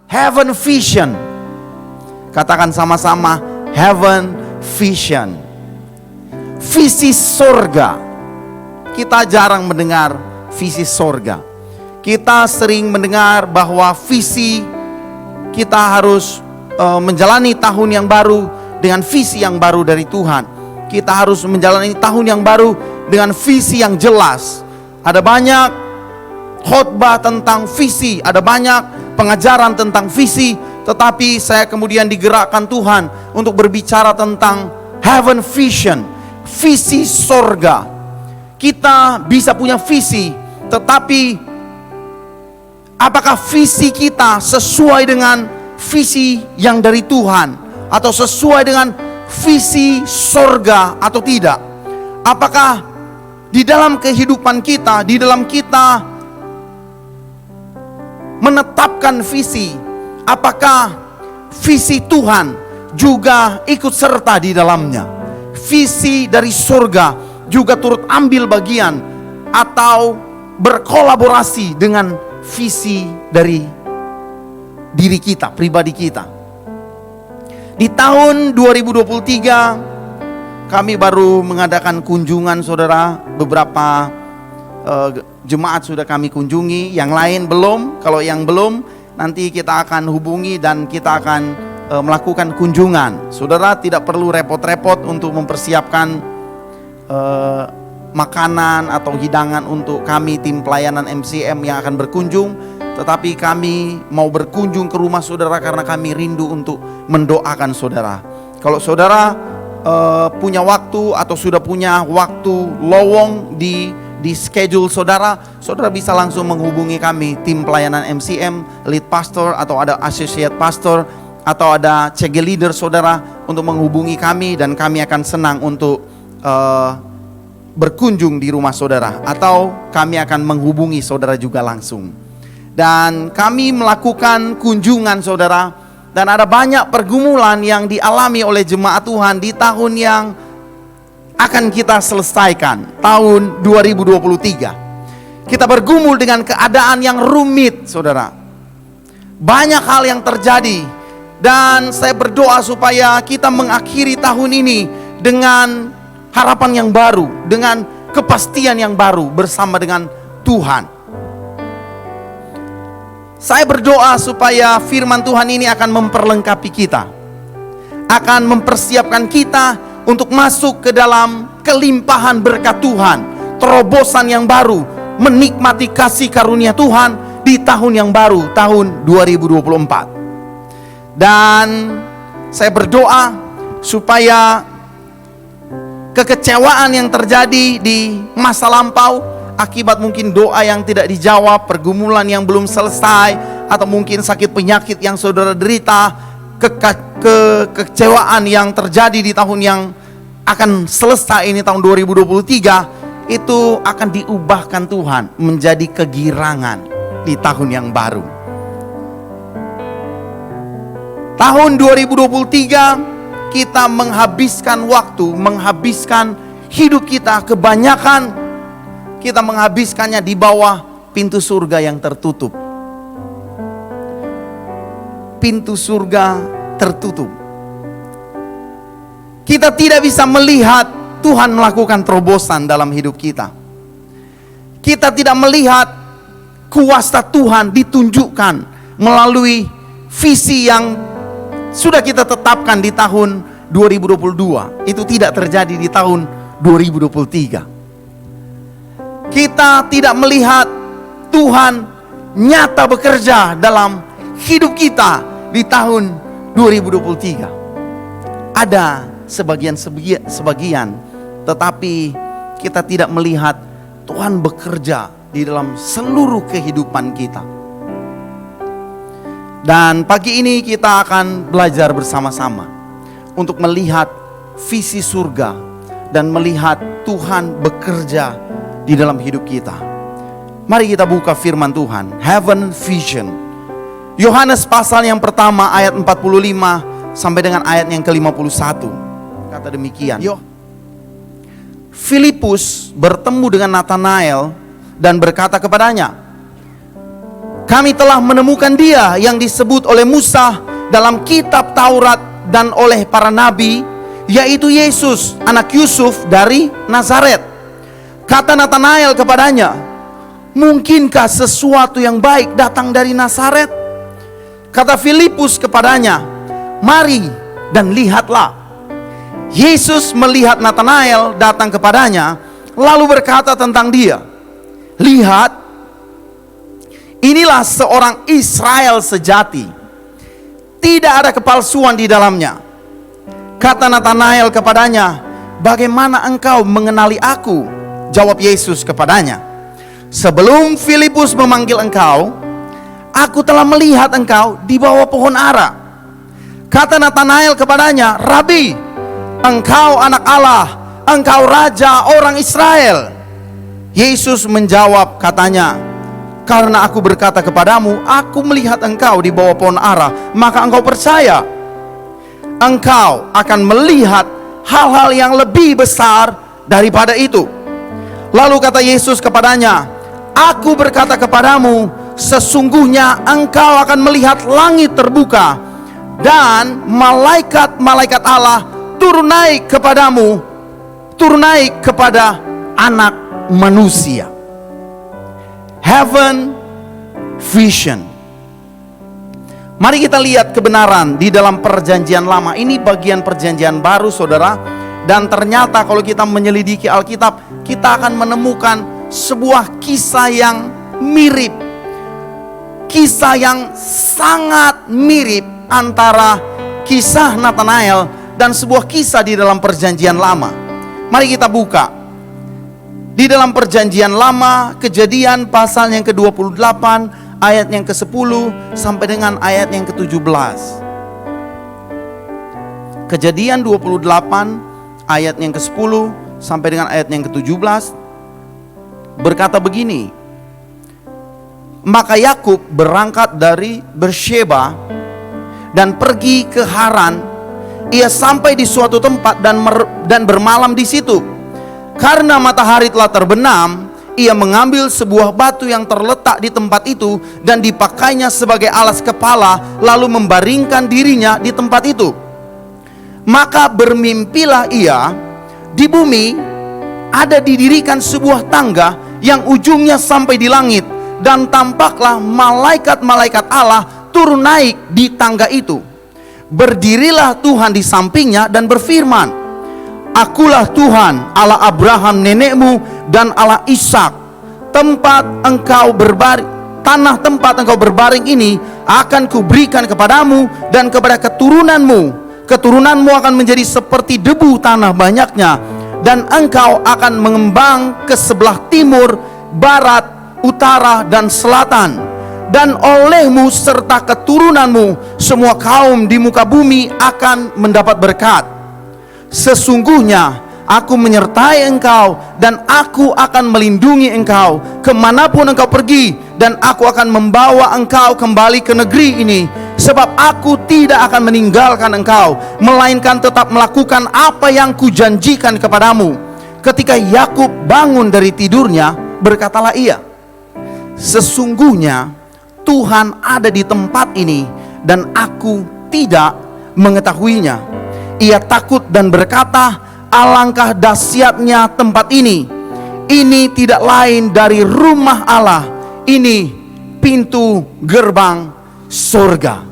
Heaven vision. Katakan sama-sama, heaven vision. Visi sorga. Kita jarang mendengar visi sorga. Kita sering mendengar bahwa visi kita harus menjalani tahun yang baru dengan visi yang baru dari Tuhan. Kita harus menjalani tahun yang baru dengan visi yang jelas. Ada banyak khotbah tentang visi, ada banyak pengajaran tentang visi, tetapi saya kemudian digerakkan Tuhan untuk berbicara tentang heaven vision, visi sorga. Kita bisa punya visi, tetapi apakah visi kita sesuai dengan visi yang dari Tuhan, atau sesuai dengan visi sorga atau tidak? Apakah di dalam kehidupan kita, di dalam kita menetapkan visi, apakah visi Tuhan juga ikut serta di dalamnya? Visi dari sorga juga turut ambil bagian atau berkolaborasi dengan visi dari diri kita, pribadi kita. Di tahun 2023 kami baru mengadakan kunjungan, saudara. Beberapa jemaat sudah kami kunjungi, yang lain belum. Kalau yang belum, nanti kita akan hubungi dan kita akan melakukan kunjungan. Saudara tidak perlu repot-repot untuk mempersiapkan makanan atau hidangan untuk kami tim pelayanan MCM yang akan berkunjung, tetapi kami mau berkunjung ke rumah saudara karena kami rindu untuk mendoakan saudara. Kalau saudara punya waktu atau sudah punya waktu lowong di schedule saudara bisa langsung menghubungi kami tim pelayanan MCM, lead pastor atau ada associate pastor atau ada CG leader saudara, untuk menghubungi kami dan kami akan senang untuk berkunjung di rumah saudara, atau kami akan menghubungi saudara juga langsung. Dan kami melakukan kunjungan saudara, dan ada banyak pergumulan yang dialami oleh jemaat Tuhan di tahun yang akan kita selesaikan, tahun 2023. Kita bergumul dengan keadaan yang rumit saudara. Banyak hal yang terjadi, dan saya berdoa supaya kita mengakhiri tahun ini dengan harapan yang baru, dengan kepastian yang baru bersama dengan Tuhan. Saya berdoa supaya firman Tuhan ini akan memperlengkapi kita, akan mempersiapkan kita untuk masuk ke dalam kelimpahan berkat Tuhan, terobosan yang baru, menikmati kasih karunia Tuhan di tahun yang baru, tahun 2024. Dan saya berdoa supaya kekecewaan yang terjadi di masa lampau akibat mungkin doa yang tidak dijawab, pergumulan yang belum selesai, atau mungkin sakit penyakit yang saudara derita, kekecewaan yang terjadi di tahun yang akan selesai ini, tahun 2023, itu akan diubahkan Tuhan menjadi kegirangan di tahun yang baru. Tahun 2023 kita menghabiskan waktu, menghabiskan hidup kita, kebanyakan kita menghabiskannya di bawah pintu surga yang tertutup. Pintu surga tertutup. Kita tidak bisa melihat Tuhan melakukan terobosan dalam hidup kita. Kita tidak melihat kuasa Tuhan ditunjukkan melalui visi yang sudah kita tetapkan di tahun 2022. Itu tidak terjadi di tahun 2023. Kita tidak melihat Tuhan nyata bekerja dalam hidup kita di tahun 2023. Ada sebagian, tetapi kita tidak melihat Tuhan bekerja di dalam seluruh kehidupan kita. Dan pagi ini kita akan belajar bersama-sama untuk melihat visi surga dan melihat Tuhan bekerja di dalam hidup kita. Mari kita buka firman Tuhan, Heaven Vision. Yohanes pasal yang pertama ayat 45 sampai dengan ayat yang ke-51. Kata demikian. Filipus bertemu dengan Nathanael dan berkata kepadanya, Kami telah menemukan Dia yang disebut oleh Musa dalam kitab Taurat dan oleh para nabi, yaitu Yesus, anak Yusuf dari Nazaret. Kata Natanael kepadanya, mungkinkah sesuatu yang baik datang dari Nazaret? Kata Filipus kepadanya, mari dan lihatlah. Yesus melihat Natanael datang kepadanya, lalu berkata tentang dia, lihat, inilah seorang Israel sejati, tidak ada kepalsuan di dalamnya. Kata Natanael kepadanya, bagaimana engkau mengenali aku? Jawab Yesus kepadanya, sebelum Filipus memanggil engkau, aku telah melihat engkau di bawah pohon ara. Kata Natanael kepadanya, Rabi, engkau anak Allah, engkau raja orang Israel. Yesus menjawab katanya, karena aku berkata kepadamu, aku melihat engkau di bawah pohon ara, maka engkau percaya. Engkau akan melihat hal-hal yang lebih besar daripada itu. Lalu kata Yesus kepadanya, aku berkata kepadamu, sesungguhnya engkau akan melihat langit terbuka dan malaikat-malaikat Allah turun naik kepadamu, turun naik kepada anak manusia. Heaven vision. Mari kita lihat kebenaran di dalam perjanjian lama. Ini bagian perjanjian baru, saudara. Dan ternyata kalau kita menyelidiki Alkitab, kita akan menemukan sebuah kisah yang mirip, kisah yang sangat mirip antara kisah Natanael dan sebuah kisah di dalam perjanjian lama. Mari kita buka di dalam perjanjian lama, Kejadian pasal yang ke-28 ayat yang ke-10 sampai dengan ayat yang ke-17. Kejadian 28 ayat yang ke-10 sampai dengan ayat yang ke-17 berkata begini, maka Yakub berangkat dari Bersheba dan pergi ke Haran. Ia sampai di suatu tempat dan bermalam di situ. Karena matahari telah terbenam, ia mengambil sebuah batu yang terletak di tempat itu dan dipakainya sebagai alas kepala, lalu membaringkan dirinya di tempat itu. Maka bermimpilah ia, di bumi ada didirikan sebuah tangga yang ujungnya sampai di langit, dan tampaklah malaikat-malaikat Allah turun naik di tangga itu. Berdirilah Tuhan di sampingnya dan berfirman, akulah Tuhan Allah Abraham nenekmu dan Allah Ishak. Tanah tempat engkau berbaring ini akan kuberikan kepadamu dan kepada keturunanmu. Keturunanmu akan menjadi seperti debu tanah banyaknya, dan engkau akan mengembang ke sebelah timur, barat, utara, dan selatan. Dan olehmu serta keturunanmu semua kaum di muka bumi akan mendapat berkat. Sesungguhnya aku menyertai engkau, dan aku akan melindungi engkau kemanapun engkau pergi, dan aku akan membawa engkau kembali ke negeri ini. Sebab aku tidak akan meninggalkan engkau, melainkan tetap melakukan apa yang kujanjikan kepadamu. Ketika Yakub bangun dari tidurnya, berkatalah ia, sesungguhnya Tuhan ada di tempat ini dan aku tidak mengetahuinya. Ia takut dan berkata, alangkah dahsyatnya tempat ini. Ini tidak lain dari rumah Allah. Ini pintu gerbang surga.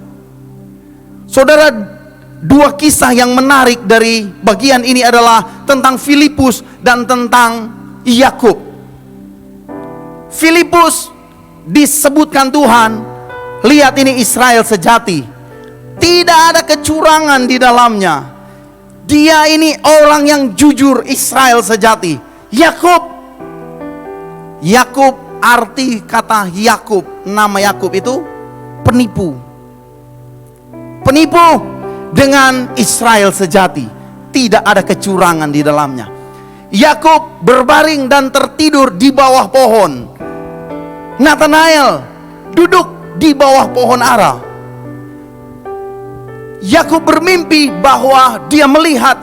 Saudara, dua kisah yang menarik dari bagian ini adalah tentang Filipus dan tentang Yakub. Filipus disebutkan Tuhan, lihat ini Israel sejati, tidak ada kecurangan di dalamnya. Dia ini orang yang jujur, Israel sejati. Yakub, arti kata Yakub, nama Yakub itu penipu. Penipu dengan Israel sejati, tidak ada kecurangan di dalamnya. Yakub berbaring dan tertidur di bawah pohon. Natanael duduk di bawah pohon ara. Yakub bermimpi bahwa dia melihat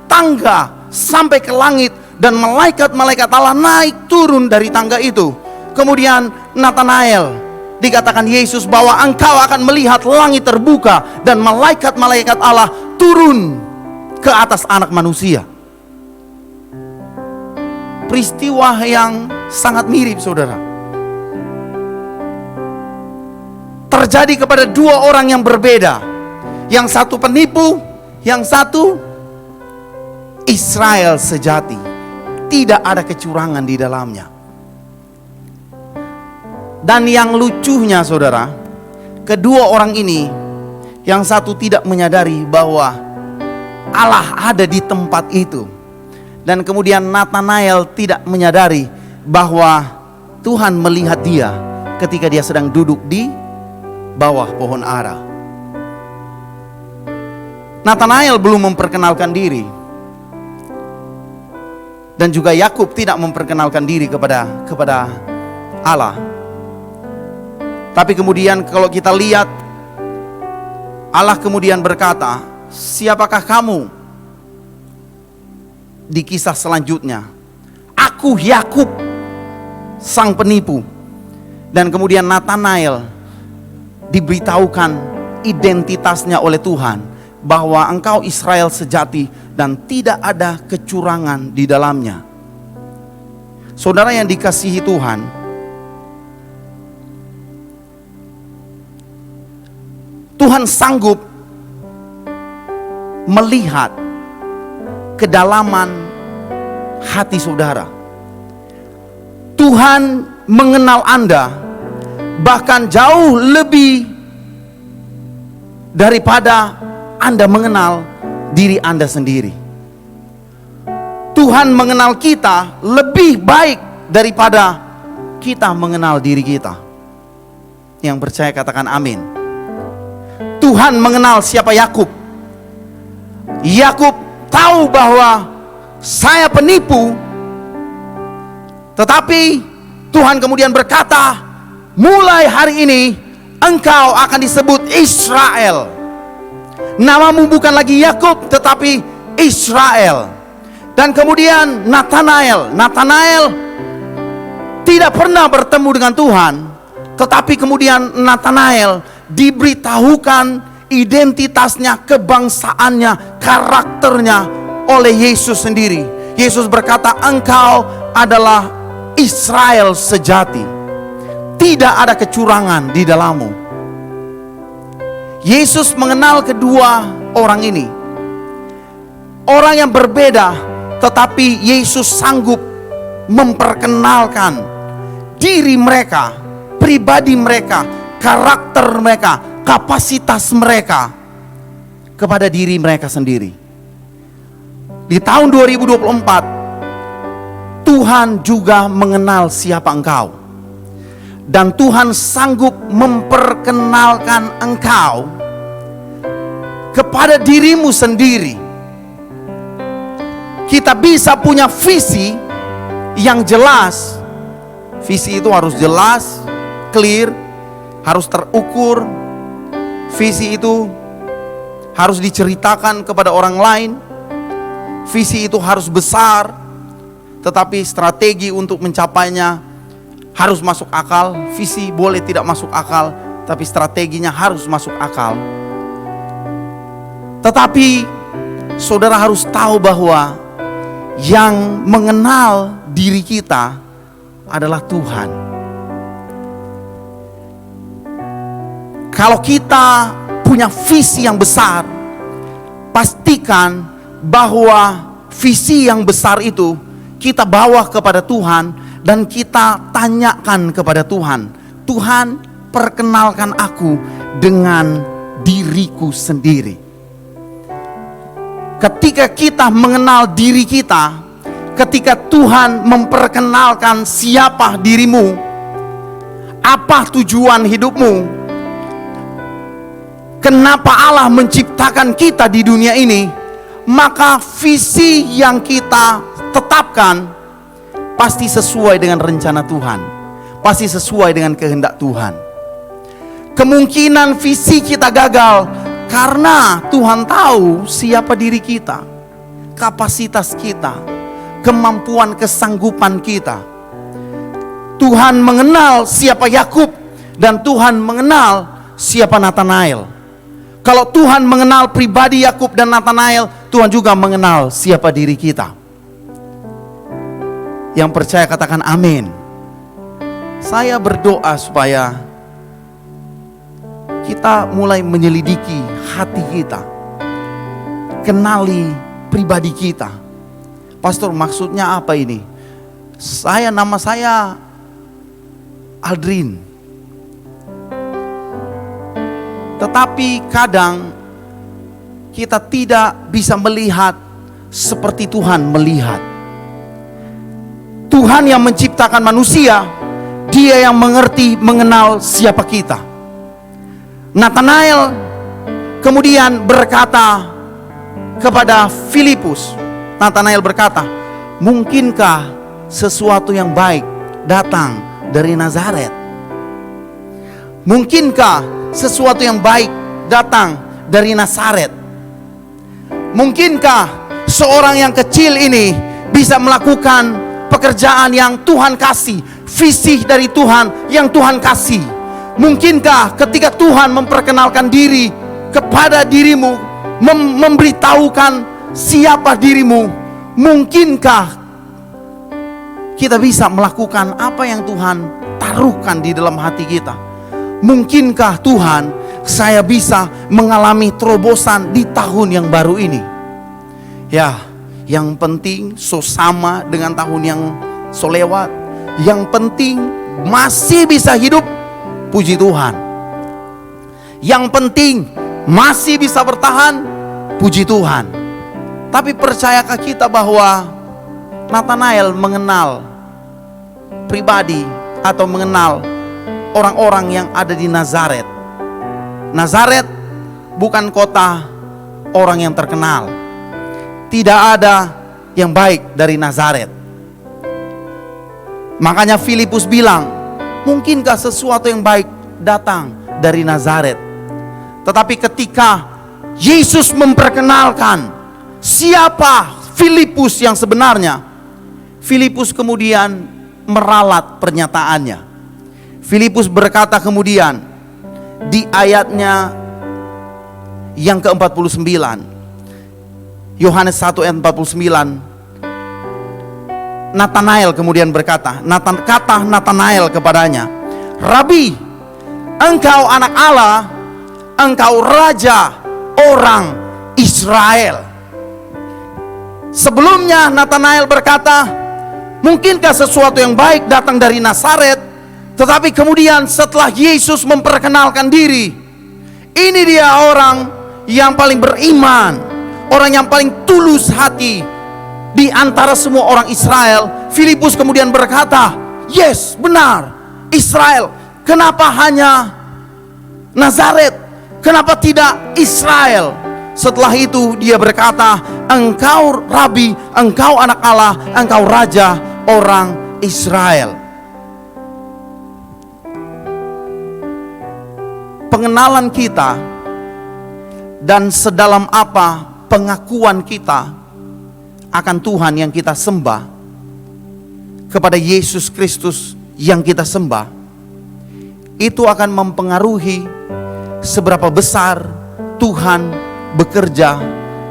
tangga sampai ke langit dan malaikat-malaikat Allah naik turun dari tangga itu. Kemudian Natanael dikatakan Yesus bahwa engkau akan melihat langit terbuka dan malaikat-malaikat Allah turun ke atas anak manusia. Peristiwa yang sangat mirip, saudara. Terjadi kepada dua orang yang berbeda. Yang satu penipu, yang satu Israel sejati. Tidak ada kecurangan di dalamnya. Dan yang lucunya, saudara, kedua orang ini, yang satu tidak menyadari bahwa Allah ada di tempat itu. Dan kemudian Nathanael tidak menyadari bahwa Tuhan melihat dia ketika dia sedang duduk di bawah pohon ara. Nathanael belum memperkenalkan diri. Dan juga Yakub tidak memperkenalkan diri kepada Allah. Tapi kemudian kalau kita lihat, Allah kemudian berkata, siapakah kamu? Di kisah selanjutnya, aku Yakub, sang penipu. Dan kemudian Nathanael diberitahukan identitasnya oleh Tuhan, bahwa engkau Israel sejati dan tidak ada kecurangan di dalamnya. Saudara yang dikasihi Tuhan, Tuhan sanggup melihat kedalaman hati saudara. Tuhan mengenal Anda bahkan jauh lebih daripada Anda mengenal diri Anda sendiri. Tuhan mengenal kita lebih baik daripada kita mengenal diri kita. Yang percaya katakan amin. Tuhan mengenal siapa Yakub. Yakub tahu bahwa saya penipu, tetapi Tuhan kemudian berkata, mulai hari ini engkau akan disebut Israel. Namamu bukan lagi Yakub tetapi Israel. Dan kemudian Nathanael tidak pernah bertemu dengan Tuhan, tetapi kemudian Nathanael diberitahukan identitasnya, kebangsaannya, karakternya oleh Yesus sendiri. Yesus berkata, engkau adalah Israel sejati. Tidak ada kecurangan di dalammu. Yesus mengenal kedua orang ini. Orang yang berbeda, tetapi Yesus sanggup memperkenalkan diri mereka, pribadi mereka, karakter mereka, kapasitas mereka kepada diri mereka sendiri. Di tahun 2024, Tuhan juga mengenal siapa engkau. Dan Tuhan sanggup memperkenalkan engkau kepada dirimu sendiri. Kita bisa punya visi yang jelas. Visi itu harus jelas, clear, harus terukur. Visi itu harus diceritakan kepada orang lain. Visi itu harus besar, tetapi strategi untuk mencapainya harus masuk akal. Visi boleh tidak masuk akal, tapi strateginya harus masuk akal. Tetapi saudara harus tahu bahwa yang mengenal diri kita adalah Tuhan. Kalau kita punya visi yang besar, pastikan bahwa visi yang besar itu kita bawa kepada Tuhan dan kita tanyakan kepada Tuhan. Tuhan, perkenalkan aku dengan diriku sendiri. Ketika kita mengenal diri kita, ketika Tuhan memperkenalkan siapa dirimu, apa tujuan hidupmu, kenapa Allah menciptakan kita di dunia ini, maka visi yang kita tetapkan pasti sesuai dengan rencana Tuhan, pasti sesuai dengan kehendak Tuhan. Kemungkinan visi kita gagal karena Tuhan tahu siapa diri kita, kapasitas kita, kemampuan kesanggupan kita. Tuhan mengenal siapa Yakub dan Tuhan mengenal siapa Nathanael. Kalau Tuhan mengenal pribadi Yakub dan Nathanael, Tuhan juga mengenal siapa diri kita. Yang percaya katakan amin. Saya berdoa supaya kita mulai menyelidiki hati kita, kenali pribadi kita. Pastor, maksudnya apa ini? Nama saya Aldrin. Tetapi kadang kita tidak bisa melihat seperti Tuhan melihat. Tuhan yang menciptakan manusia, Dia yang mengerti, mengenal siapa kita. Nathanael kemudian berkata kepada Filipus, Nathanael berkata, mungkinkah sesuatu yang baik datang dari Nazaret? Mungkinkah sesuatu yang baik datang dari Nazaret? Mungkinkah seorang yang kecil ini bisa melakukan pekerjaan yang Tuhan kasih, visi dari Tuhan yang Tuhan kasih? Mungkinkah ketika Tuhan memperkenalkan diri kepada dirimu, memberitahukan siapa dirimu, mungkinkah kita bisa melakukan apa yang Tuhan taruhkan di dalam hati kita? Mungkinkah Tuhan, saya bisa mengalami terobosan di tahun yang baru ini? Ya, yang penting sama dengan tahun yang lewat. Yang penting masih bisa hidup, puji Tuhan. Yang penting masih bisa bertahan, puji Tuhan. Tapi percayakah kita bahwa Nathanael mengenal pribadi atau mengenal orang-orang yang ada di Nazaret? Nazaret bukan kota orang yang terkenal. Tidak ada yang baik dari Nazaret. Makanya Filipus bilang, mungkinkah sesuatu yang baik datang dari Nazaret? Tetapi ketika Yesus memperkenalkan siapa Filipus yang sebenarnya, Filipus kemudian meralat pernyataannya. Filipus berkata kemudian di ayatnya yang ke-49, Yohanes 1 ayat 49, Nathanael kemudian berkata, kata Nathanael kepadanya, Rabi, engkau anak Allah, engkau raja orang Israel. Sebelumnya Nathanael berkata, mungkinkah sesuatu yang baik datang dari Nazaret? Tetapi kemudian setelah Yesus memperkenalkan diri, ini dia orang yang paling beriman, orang yang paling tulus hati di antara semua orang Israel. Filipus kemudian berkata, yes, benar, Israel. Kenapa hanya Nazaret? Kenapa tidak Israel? Setelah itu dia berkata, engkau Rabi, engkau anak Allah, engkau raja orang Israel. Pengenalan kita dan sedalam apa pengakuan kita akan Tuhan yang kita sembah, kepada Yesus Kristus yang kita sembah, itu akan mempengaruhi seberapa besar Tuhan bekerja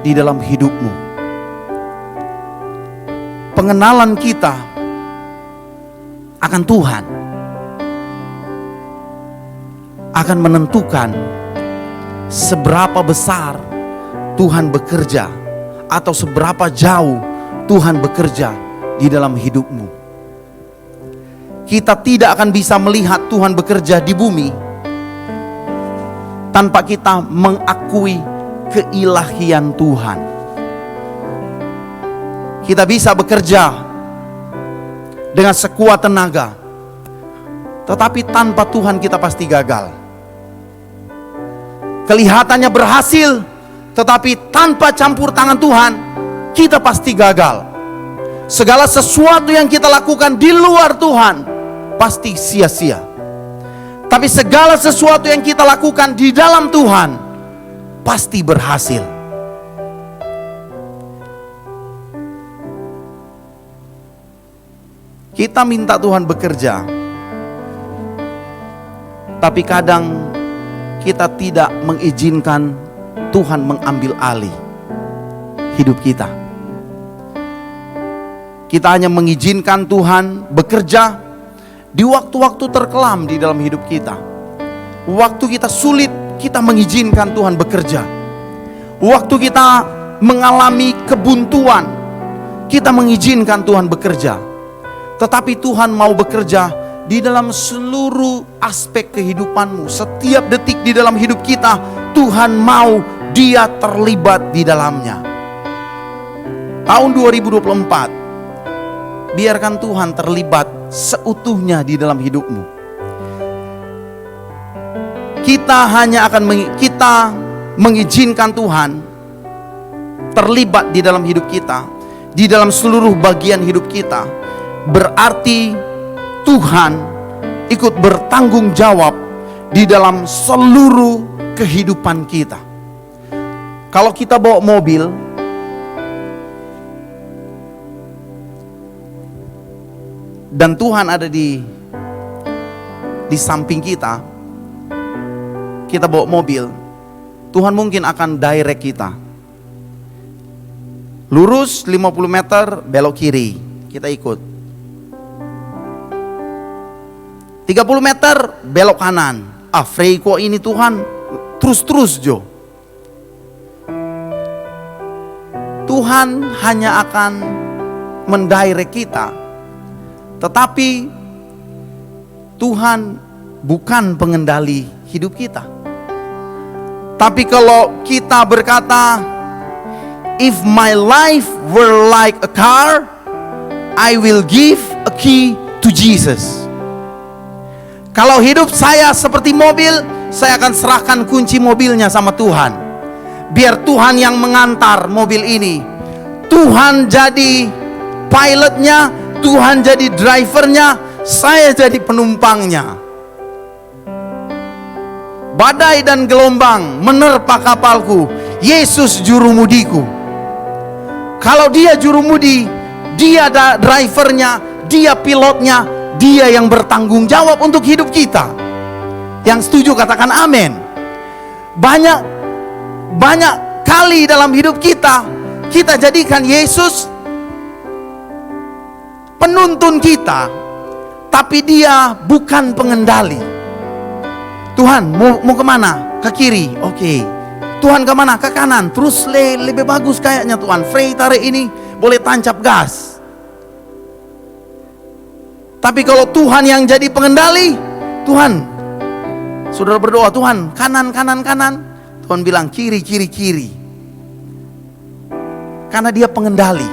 di dalam hidupmu. Pengenalan kita akan Tuhan akan menentukan seberapa besar Tuhan bekerja atau seberapa jauh Tuhan bekerja di dalam hidupmu. Kita tidak akan bisa melihat Tuhan bekerja di bumi tanpa kita mengakui keilahian Tuhan. Kita bisa bekerja dengan sekuat tenaga, tetapi tanpa Tuhan kita pasti gagal. Kelihatannya berhasil, tetapi tanpa campur tangan Tuhan, kita pasti gagal. Segala sesuatu yang kita lakukan di luar Tuhan pasti sia-sia. Tapi segala sesuatu yang kita lakukan di dalam Tuhan pasti berhasil. Kita minta Tuhan bekerja Tapi kadang kita tidak mengizinkan Tuhan mengambil alih hidup kita. Kita hanya mengizinkan Tuhan bekerja di waktu-waktu terkelam di dalam hidup kita. Waktu kita sulit, kita mengizinkan Tuhan bekerja. Waktu kita mengalami kebuntuan, kita mengizinkan Tuhan bekerja. Tetapi Tuhan mau bekerja di dalam seluruh aspek kehidupanmu. Setiap detik di dalam hidup kita, Tuhan mau Dia terlibat di dalamnya. Tahun 2024, biarkan Tuhan terlibat seutuhnya di dalam hidupmu. Kita mengizinkan Tuhan terlibat di dalam hidup kita, di dalam seluruh bagian hidup kita. Berarti Tuhan ikut bertanggung jawab di dalam seluruh kehidupan kita. Kalau kita bawa mobil, dan Tuhan ada di samping kita, kita bawa mobil, Tuhan mungkin akan direct kita. Lurus 50 meter, belok kiri, kita ikut. 30 meter, belok kanan. Frey kok ini Tuhan, terus Jo. Tuhan hanya akan mendirect kita. Tetapi Tuhan bukan pengendali hidup kita. Tapi kalau kita berkata, if my life were like a car, I will give a key to Jesus. Kalau hidup saya seperti mobil, saya akan serahkan kunci mobilnya sama Tuhan. Biar Tuhan yang mengantar mobil ini. Tuhan jadi pilotnya, Tuhan jadi drivernya, saya jadi penumpangnya. Badai dan gelombang menerpa kapalku, Yesus jurumudiku. Kalau Dia jurumudi, Dia drivernya, Dia pilotnya, Dia yang bertanggung jawab untuk hidup kita. Yang setuju katakan amin. Banyak kali dalam hidup kita jadikan Yesus penuntun kita, tapi Dia bukan pengendali. Tuhan mau kemana? Ke kiri, oke. Tuhan kemana? Ke kanan. Terus lebih bagus kayaknya Tuhan. Frey tarik ini, boleh tancap gas. Tapi kalau Tuhan yang jadi pengendali, Tuhan, saudara berdoa, Tuhan kanan. Tuhan bilang kiri. Karena Dia pengendali.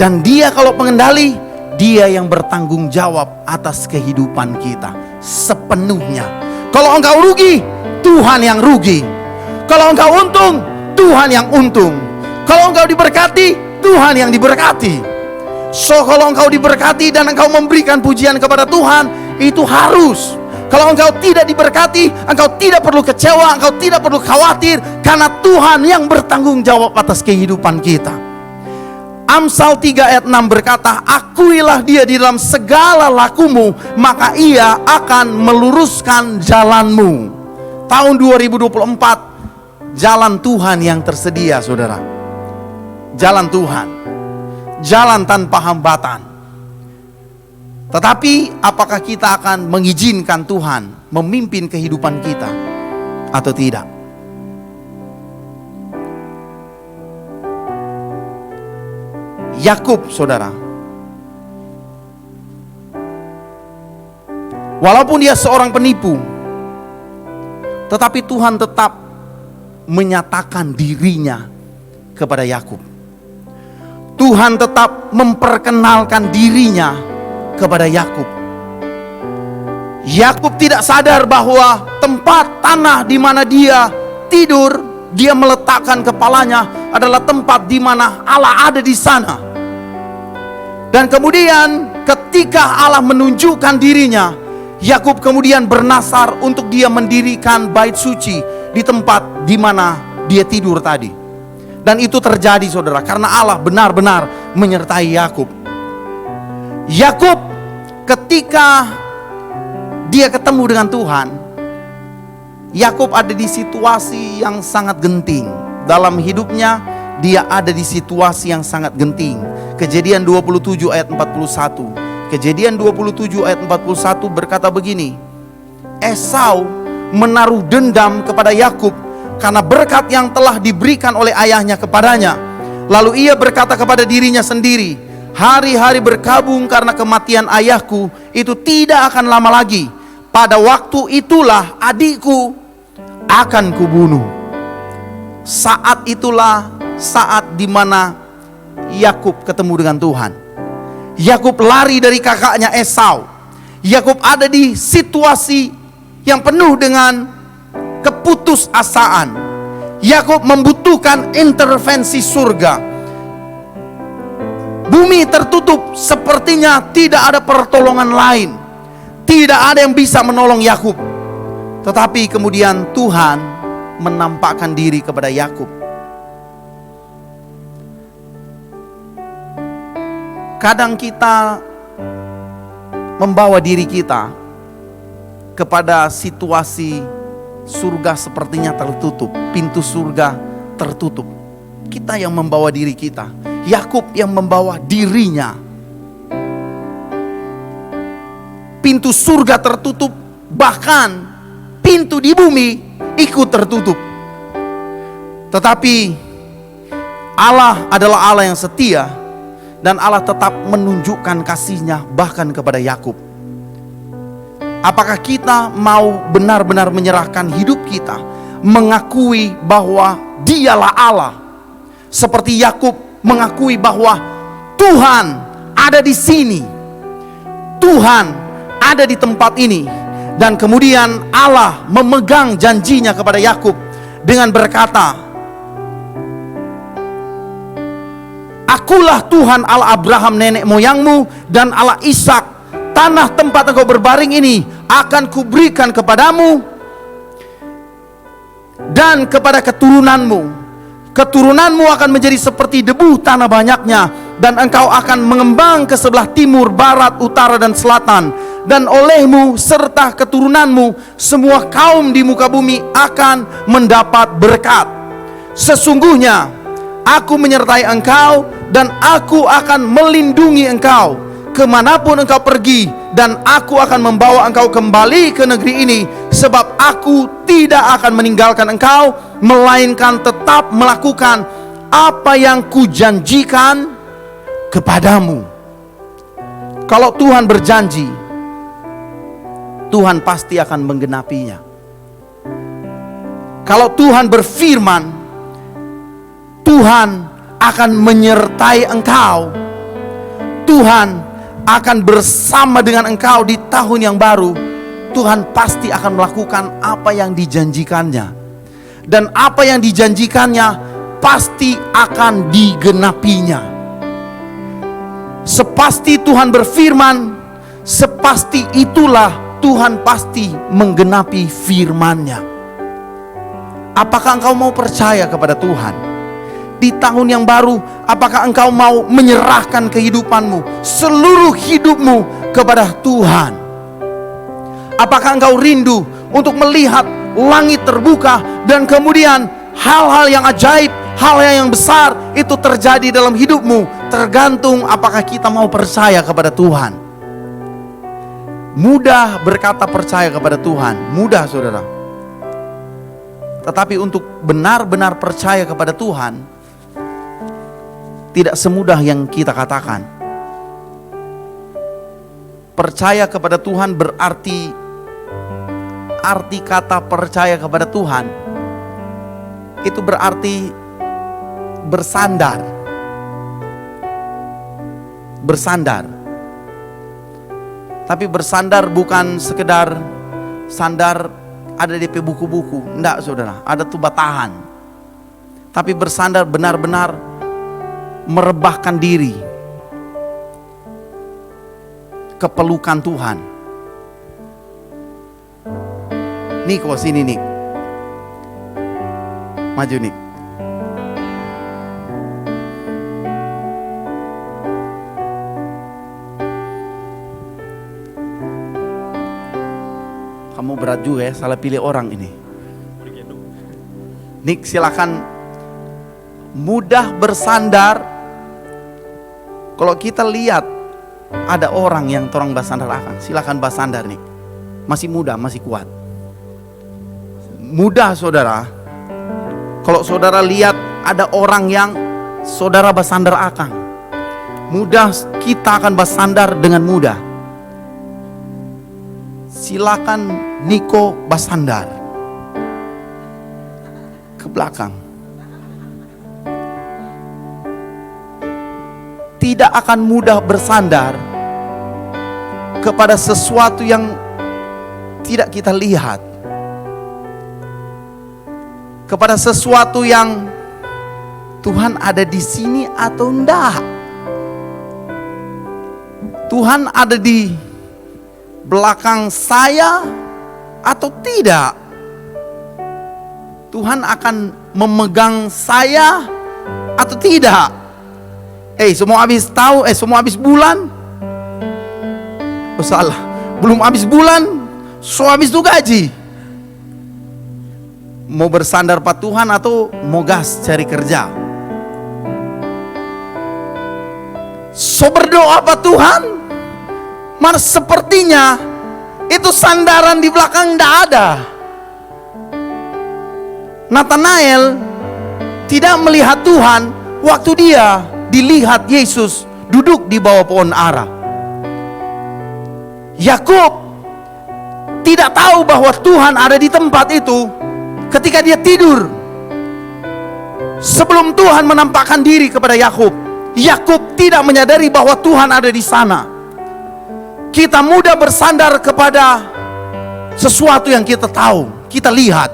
Dan Dia kalau pengendali, Dia yang bertanggung jawab atas kehidupan kita sepenuhnya. Kalau engkau rugi, Tuhan yang rugi. Kalau engkau untung, Tuhan yang untung. Kalau engkau diberkati, Tuhan yang diberkati. So kalau engkau diberkati dan engkau memberikan pujian kepada Tuhan, itu harus. Kalau engkau tidak diberkati, engkau tidak perlu kecewa, engkau tidak perlu khawatir, karena Tuhan yang bertanggung jawab atas kehidupan kita. Amsal 3 ayat 6 berkata, akuilah Dia di dalam segala lakumu, maka Ia akan meluruskan jalanmu. Tahun 2024, jalan Tuhan yang tersedia, saudara. Jalan Tuhan, jalan tanpa hambatan. Tetapi apakah kita akan mengizinkan Tuhan memimpin kehidupan kita atau tidak? Yakub, saudara, walaupun dia seorang penipu, tetapi Tuhan tetap menyatakan dirinya kepada Yakub. Tuhan tetap memperkenalkan dirinya kepada Yakub. Yakub tidak sadar bahwa tempat tanah di mana dia tidur, dia meletakkan kepalanya adalah tempat di mana Allah ada di sana. Dan kemudian ketika Allah menunjukkan dirinya, Yakub kemudian bernasar untuk dia mendirikan bait suci di tempat di mana dia tidur tadi. Dan itu terjadi, saudara, karena Allah benar-benar menyertai Yakub. Yakub ketika dia ketemu dengan Tuhan, Yakub ada di situasi yang sangat genting. Dalam hidupnya dia ada di situasi yang sangat genting. Kejadian 27 ayat 41. Kejadian 27 ayat 41 berkata begini, Esau menaruh dendam kepada Yakub karena berkat yang telah diberikan oleh ayahnya kepadanya. Lalu ia berkata kepada dirinya sendiri, hari-hari berkabung karena kematian ayahku itu tidak akan lama lagi. Pada waktu itulah adikku akan kubunuh. Saat itulah saat dimana Yakub ketemu dengan Tuhan. Yakub lari dari kakaknya Esau. Yakub ada di situasi yang penuh dengan keputusasaan. Yakub membutuhkan intervensi surga. Bumi tertutup, sepertinya tidak ada pertolongan lain. Tidak ada yang bisa menolong Yakub. Tetapi kemudian Tuhan menampakkan diri kepada Yakub. Kadang kita membawa diri kita kepada situasi surga sepertinya tertutup, pintu surga tertutup. Kita yang membawa diri kita. Yakub yang membawa dirinya. Pintu surga tertutup, bahkan pintu di bumi ikut tertutup. Tetapi Allah adalah Allah yang setia. Dan Allah tetap menunjukkan kasih-Nya bahkan kepada Yakub. Apakah kita mau benar-benar menyerahkan hidup kita, mengakui bahwa Dialah Allah, seperti Yakub mengakui bahwa Tuhan ada di sini, Tuhan ada di tempat ini, dan kemudian Allah memegang janjinya kepada Yakub dengan berkata, Akulah Tuhan Allah Abraham nenek moyangmu dan Allah Ishak. Tanah tempat engkau berbaring ini akan kuberikan kepadamu dan kepada keturunanmu. Keturunanmu akan menjadi seperti debu tanah banyaknya, dan engkau akan mengembang ke sebelah timur, barat, utara, dan selatan. Dan olehmu serta keturunanmu semua kaum di muka bumi akan mendapat berkat. Sesungguhnya Aku menyertai engkau dan aku akan melindungi engkau kemanapun engkau pergi, dan aku akan membawa engkau kembali ke negeri ini, sebab aku tidak akan meninggalkan engkau, melainkan tetap melakukan apa yang kujanjikan kepadamu. Kalau Tuhan berjanji, Tuhan pasti akan menggenapinya. Kalau Tuhan berfirman, Tuhan akan menyertai engkau. Tuhan akan bersama dengan engkau di tahun yang baru. Tuhan pasti akan melakukan apa yang dijanjikannya. Dan apa yang dijanjikannya pasti akan digenapinya. Sepasti Tuhan berfirman, sepasti itulah Tuhan pasti menggenapi firman-Nya. Apakah engkau mau percaya kepada Tuhan? Di tahun yang baru, apakah engkau mau menyerahkan kehidupanmu, seluruh hidupmu kepada Tuhan? Apakah engkau rindu untuk melihat langit terbuka dan kemudian hal-hal yang ajaib, hal-hal yang besar itu terjadi dalam hidupmu? Tergantung apakah kita mau percaya kepada Tuhan. Mudah berkata percaya kepada Tuhan, mudah saudara. Tetapi untuk benar-benar percaya kepada Tuhan, tidak semudah yang kita katakan. Percaya kepada Tuhan berarti, arti kata percaya kepada Tuhan itu berarti bersandar. Bersandar. Tapi bersandar bukan sekedar sandar ada di buku-buku. Enggak saudara, ada tuh batahan. Tapi bersandar benar-benar merebahkan diri ke pelukan Tuhan. Niko sini Nik, maju Nik. berat juga ya, salah pilih orang ini. Nick, silakan. Mudah bersandar. Kalau kita lihat ada orang yang torang bersandar akan, silakan bersandar nih. Masih muda, masih kuat. Mudah saudara. Kalau saudara lihat ada orang yang saudara bersandar akan, mudah kita akan bersandar dengan mudah. Silakan Niko bersandar ke belakang. Tidak akan mudah bersandar kepada sesuatu yang tidak kita lihat, kepada sesuatu yang Tuhan ada di sini atau enggak. Tuhan ada di belakang saya atau tidak. Tuhan akan memegang saya atau tidak. Semua habis tahu, semua habis bulan. Oh salah, belum habis bulan, so habis tuh gaji. Mau bersandar pada Tuhan atau mau gas cari kerja? So berdoa pada Tuhan, mana sepertinya itu sandaran di belakang tidak ada. Nathanael tidak melihat Tuhan waktu dia dilihat Yesus duduk di bawah pohon ara. Yakub tidak tahu bahwa Tuhan ada di tempat itu ketika dia tidur. Sebelum Tuhan menampakkan diri kepada Yakub, Yakub tidak menyadari bahwa Tuhan ada di sana. Kita mudah bersandar kepada sesuatu yang kita tahu, kita lihat,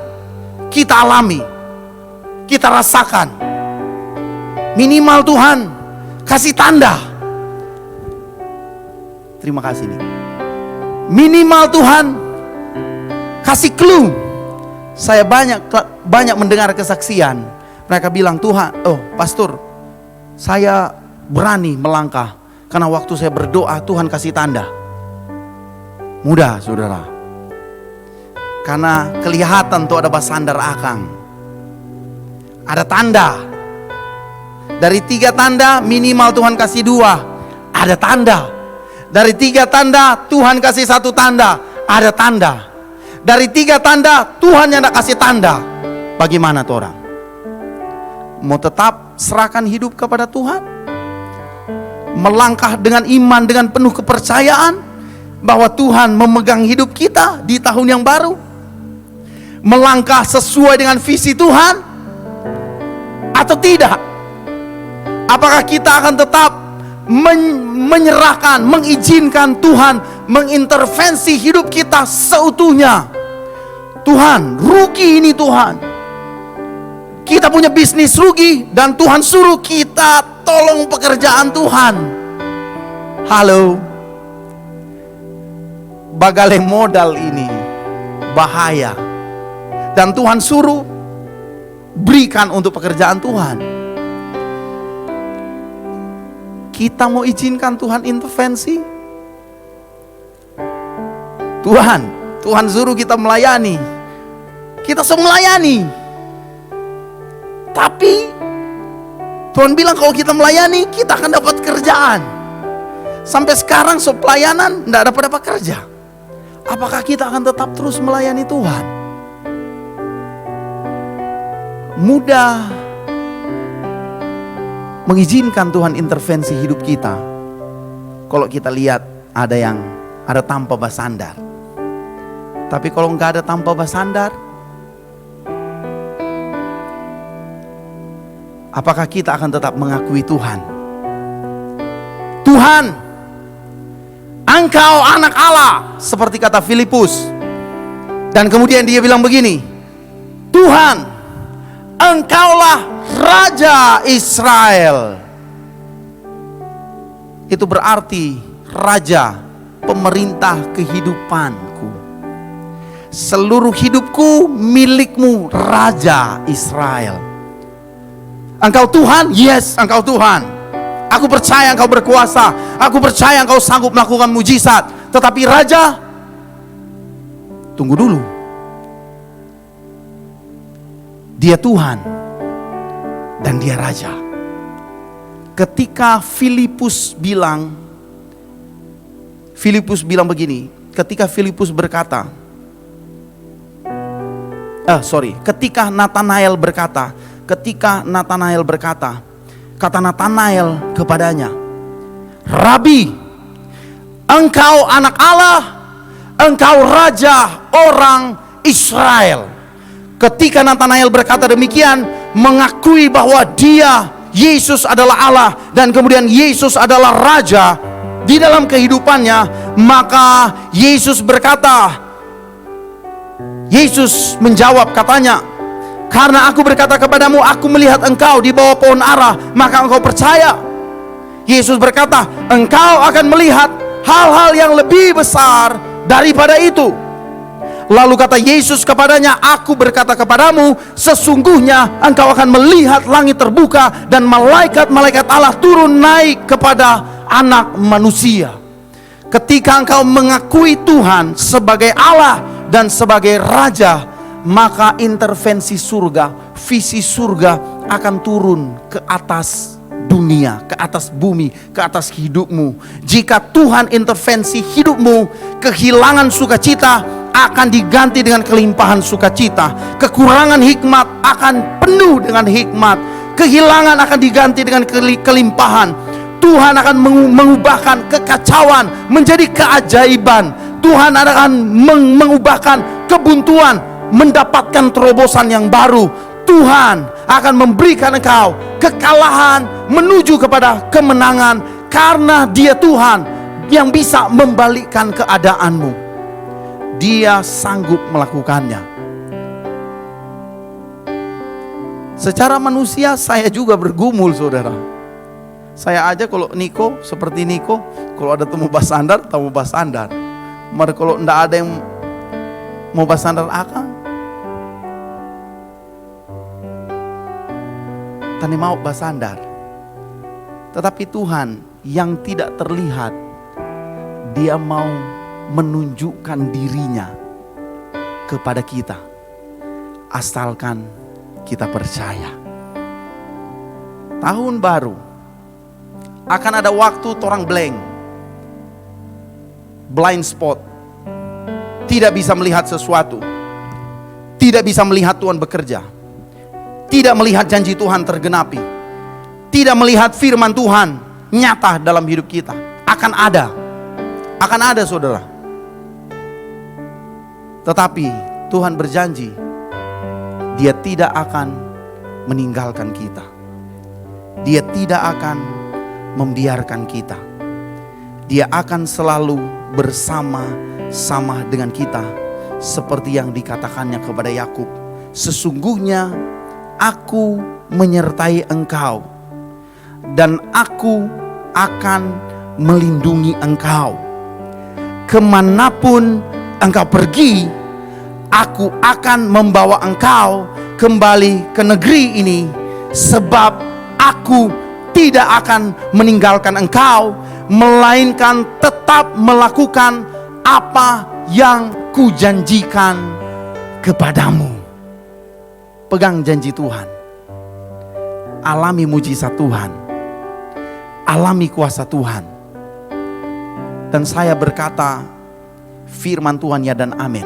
kita alami, kita rasakan. Minimal Tuhan kasih tanda. Terima kasih nih. Minimal Tuhan kasih clue. Saya banyak mendengar kesaksian. Mereka bilang, Tuhan, pastor, saya berani melangkah karena waktu saya berdoa Tuhan kasih tanda. Mudah saudara. Karena kelihatan tuh ada bersandar akang. Ada tanda. Dari 3 tanda minimal Tuhan kasih 2. Ada tanda. Dari 3 tanda Tuhan kasih 1 tanda. Ada tanda. Dari 3 tanda Tuhan yang tidak kasih tanda. Bagaimana tuh orang? Mau tetap serahkan hidup kepada Tuhan? Melangkah dengan iman, dengan penuh kepercayaan bahwa Tuhan memegang hidup kita di tahun yang baru? Melangkah sesuai dengan visi Tuhan atau tidak? Apakah kita akan tetap menyerahkan, mengizinkan Tuhan mengintervensi hidup kita seutuhnya? Tuhan, rugi ini Tuhan. Kita punya bisnis rugi dan Tuhan suruh kita tolong pekerjaan Tuhan. Halo. Bagale modal ini bahaya. Dan Tuhan suruh berikan untuk pekerjaan Tuhan. Kita mau izinkan Tuhan intervensi? Tuhan suruh kita melayani. Kita semua melayani. Tapi Tuhan bilang kalau kita melayani, kita akan dapat kerjaan. Sampai sekarang pelayanan tidak dapat kerja. Apakah kita akan tetap terus melayani Tuhan? Mudah mengizinkan Tuhan intervensi hidup kita kalau kita lihat ada tanpa bersandar. Tapi kalau nggak ada tanpa bersandar, apakah kita akan tetap mengakui Tuhan? Tuhan, Engkau anak Allah, seperti kata Filipus. Dan kemudian dia bilang begini, Tuhan, Engkaulah Raja Israel. Itu berarti Raja, pemerintah kehidupanku. Seluruh hidupku milikmu, Raja Israel. Engkau Tuhan? Yes, Engkau Tuhan. Aku percaya Engkau berkuasa. Aku percaya Engkau sanggup melakukan mujizat. Tetapi Raja, Tunggu dulu. Dia Tuhan dan dia Raja. Ketika Filipus bilang begini, ketika Filipus berkata, ketika Natanael berkata, kata Natanael kepadanya, Rabi, engkau anak Allah, engkau Raja orang Israel. Ketika Natanael berkata demikian, mengakui bahwa dia, Yesus adalah Allah, dan kemudian Yesus adalah Raja di dalam kehidupannya, maka Yesus berkata, Yesus menjawab katanya, karena aku berkata kepadamu, aku melihat engkau di bawah pohon ara, maka engkau percaya. Yesus berkata, engkau akan melihat hal-hal yang lebih besar daripada itu. Lalu kata Yesus kepadanya, aku berkata kepadamu, sesungguhnya engkau akan melihat langit terbuka dan malaikat-malaikat Allah turun naik kepada anak manusia. Ketika engkau mengakui Tuhan sebagai Allah dan sebagai Raja, maka intervensi surga, visi surga akan turun ke atas dunia, ke atas bumi, ke atas hidupmu. Jika Tuhan intervensi hidupmu, kehilangan sukacita akan diganti dengan kelimpahan sukacita. Kekurangan hikmat akan penuh dengan hikmat. Kehilangan akan diganti dengan kelimpahan. Tuhan akan mengubahkan kekacauan menjadi keajaiban. Tuhan akan mengubahkan kebuntuan mendapatkan terobosan yang baru. Tuhan akan memberikan engkau kekalahan menuju kepada kemenangan, karena dia Tuhan yang bisa membalikkan keadaanmu. Dia sanggup melakukannya. Secara manusia saya juga bergumul, saudara. Saya aja kalau Niko, seperti Niko, kalau ada temu basandar, Mari kalau enggak ada yang mau basandar akang, tani mau basandar. Tetapi Tuhan yang tidak terlihat, dia mau menunjukkan dirinya kepada kita, asalkan kita percaya. Tahun baru akan ada waktu torang blind spot, tidak bisa melihat sesuatu, tidak bisa melihat Tuhan bekerja, tidak melihat janji Tuhan tergenapi, tidak melihat firman Tuhan nyata dalam hidup kita. Akan ada saudara. Tetapi Tuhan berjanji, dia tidak akan meninggalkan kita. Dia tidak akan membiarkan kita. Dia akan selalu bersama-sama dengan kita, seperti yang dikatakannya kepada Yakub, sesungguhnya aku menyertai engkau dan aku akan melindungi engkau. Kemanapun engkau pergi, aku akan membawa engkau kembali ke negeri ini, sebab aku tidak akan meninggalkan engkau, melainkan tetap melakukan apa yang kujanjikan kepadamu. Pegang janji Tuhan, alami mujizat Tuhan, alami kuasa Tuhan. Dan saya berkata, firman Tuhan ya dan amin.